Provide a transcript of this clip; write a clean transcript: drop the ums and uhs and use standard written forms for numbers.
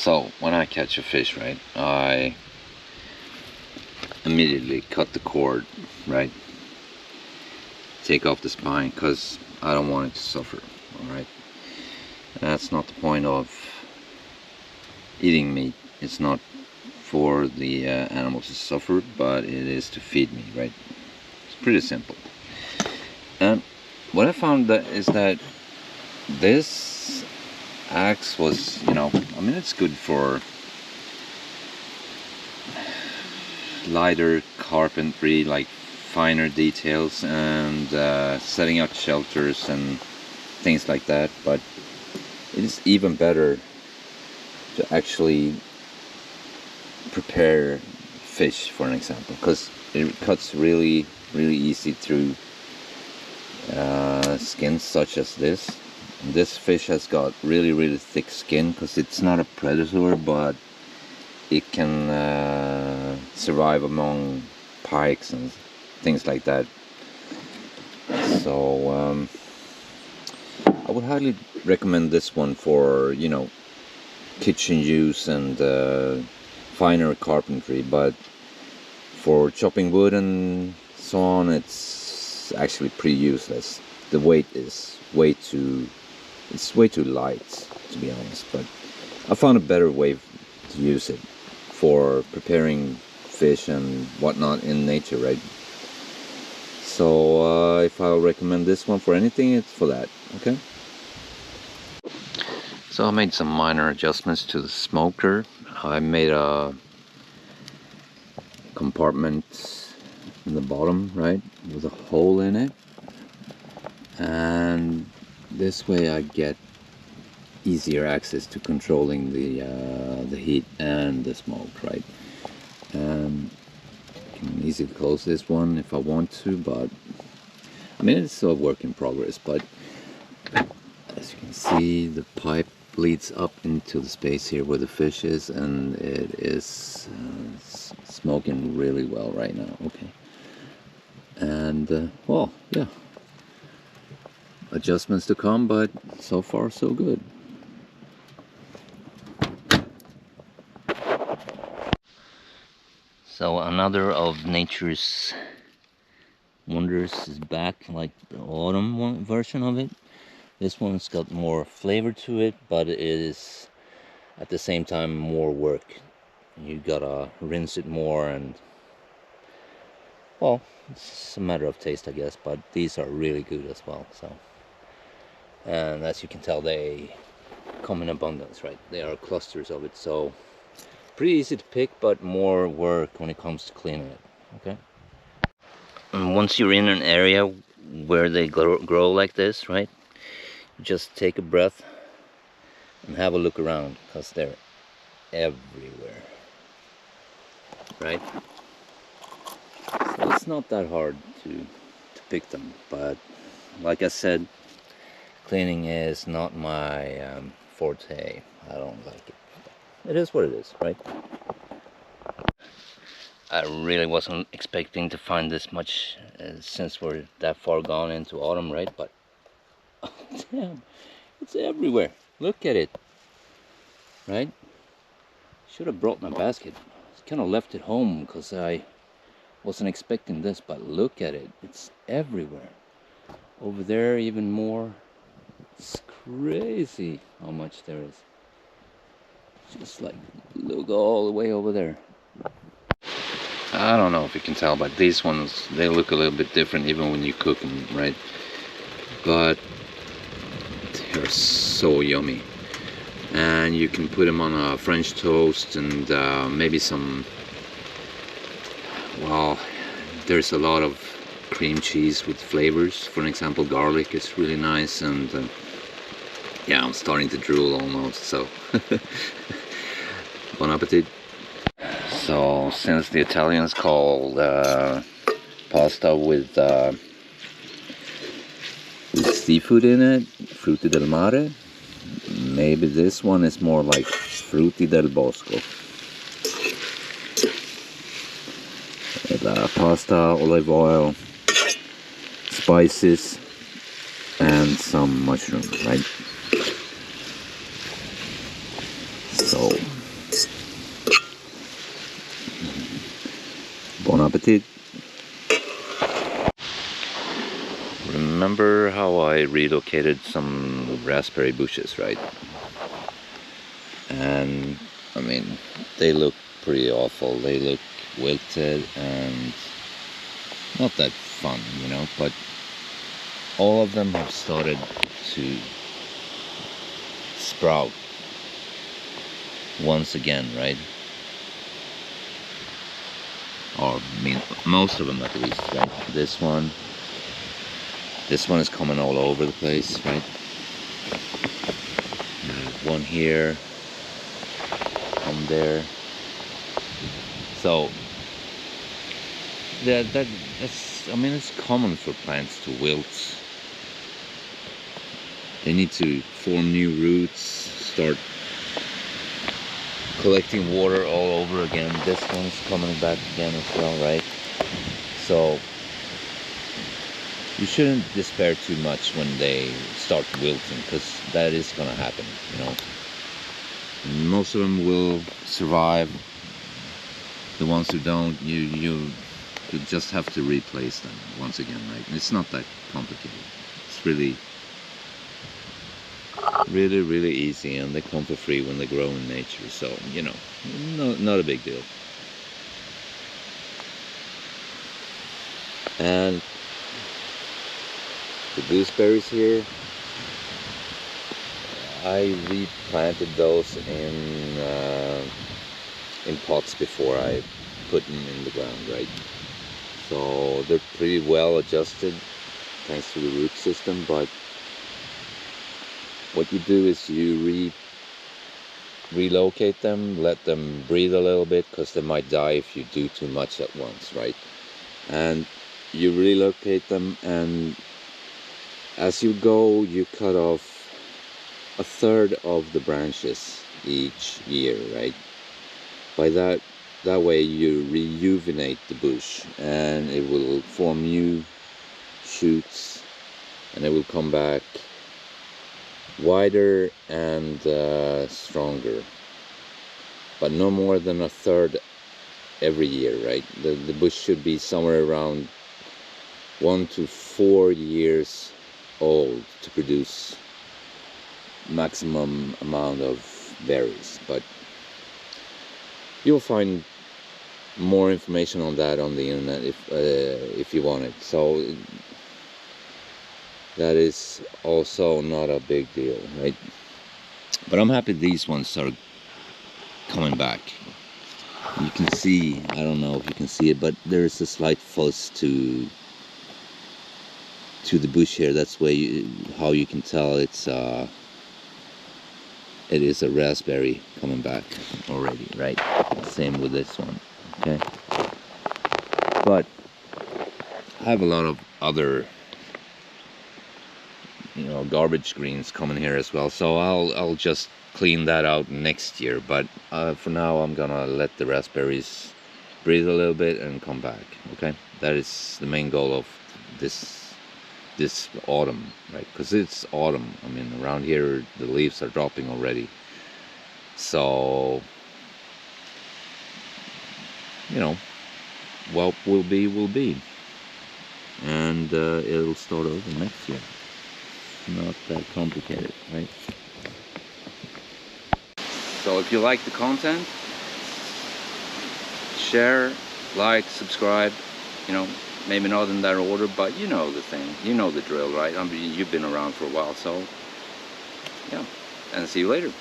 So when I catch a fish, right, I immediately cut the cord, right, take off the spine, because I don't want it to suffer. All right, that's not the point of eating meat. It's not for the animals to suffer, but it is to feed me, right? It's pretty simple. And what I found is that this axe was, I mean, it's good for lighter carpentry, like finer details, and setting up shelters and things like that. But it is even better to actually prepare fish, for an example, because it cuts really easy through skins such as this. And this fish has got really thick skin because it's not a predator, but it can survive among pikes and things like that. So I would highly recommend this one for kitchen use and finer carpentry, but for chopping wood and so on, it's actually pretty useless. The weight is way too light, to be honest. But I found a better way to use it for preparing fish and whatnot in nature, right? So if I'll recommend this one for anything, it's for that. Okay. So I made some minor adjustments to the smoker. I made a compartment in the bottom, right, with a hole in it, and this way I get easier access to controlling the heat and the smoke, right? And I can easily close this one if I want to, but I mean, it's a work in progress. But as you can see, the pipe leads up into the space here where the fish is, and it is smoking really well right now. Okay. And well, yeah, adjustments to come, but so far so good. So another of nature's wonders is back, like the autumn version of it. This one's got more flavor to it, but it is at the same time more work. You gotta rinse it more, and well, it's a matter of taste, I guess, but these are really good as well. So, and as you can tell, they come in abundance, right? There are clusters of it, so pretty easy to pick, but more work when it comes to cleaning it. Okay. And once you're in an area where they grow like this, right, just take a breath and have a look around, because they're everywhere, right? So it's not that hard to pick them, but like I said, cleaning is not my forte. I don't like it. It is what it is, right? I really wasn't expecting to find this much since we're that far gone into autumn, right? But oh, damn, it's everywhere. Look at it, right? Should have brought my basket. I kind of left it home because I wasn't expecting this, but look at it. It's everywhere. Over there, even more. It's crazy how much there is. Just like, look all the way over there. I don't know if you can tell, but these ones, they look a little bit different even when you cook them, right? But they're so yummy. And you can put them on a French toast and maybe some, well, there's a lot of cream cheese with flavors. For an example, garlic is really nice, and yeah, I'm starting to drool almost, so bon appetit. So since the Italians call pasta with seafood in it, frutti del mare, maybe this one is more like frutti del bosco. Pasta, olive oil, spices, and some mushroom, right? So appetit. Remember how I relocated some raspberry bushes, right? And I mean, they look pretty awful. They look wilted and not that fun, you know, but all of them have started to sprout once again, right? Or I mean, most of them at least, right? This one is coming all over the place, right? One here, one there. So that's, I mean, it's common for plants to wilt. They need to form new roots, start collecting water all over again. This one's coming back again as well, right? So you shouldn't despair too much when they start wilting, because that is gonna happen, you know. Most of them will survive. The ones who don't, you just have to replace them once again, right? It's not that complicated. It's really easy, and they come for free when they grow in nature. So, you know, not a big deal. And the gooseberries here, I replanted those in pots before I put them in the ground, right? So they're pretty well adjusted thanks to the root system, but what you do is you relocate them, let them breathe a little bit, because they might die if you do too much at once, right? And you relocate them, and as you go, you cut off a third of the branches each year, right? By that way you rejuvenate the bush, and it will form new shoots, and it will come back wider and stronger, but no more than a third every year, right? The bush should be somewhere around 1 to 4 years old to produce maximum amount of berries. But you'll find more information on that on the internet if you want it. So that is also not a big deal, right? But I'm happy these ones are coming back. You can see, I don't know if you can see it, but there's a slight fuzz to the bush here. That's how you can tell it is a raspberry coming back already, right? Same with this one, okay? But I have a lot of other, you know, garbage greens coming here as well, so I'll just clean that out next year. But for now, I'm gonna let the raspberries breathe a little bit and come back, okay? That is the main goal of this autumn, right? Because it's autumn. I mean, around here the leaves are dropping already, so you know, what will be, and it'll start over next year. Not that complicated, right? So if you like the content, share, like, subscribe, you know, maybe not in that order, but you know the thing, you know the drill, right? I mean, you've been around for a while, so yeah, and see you later.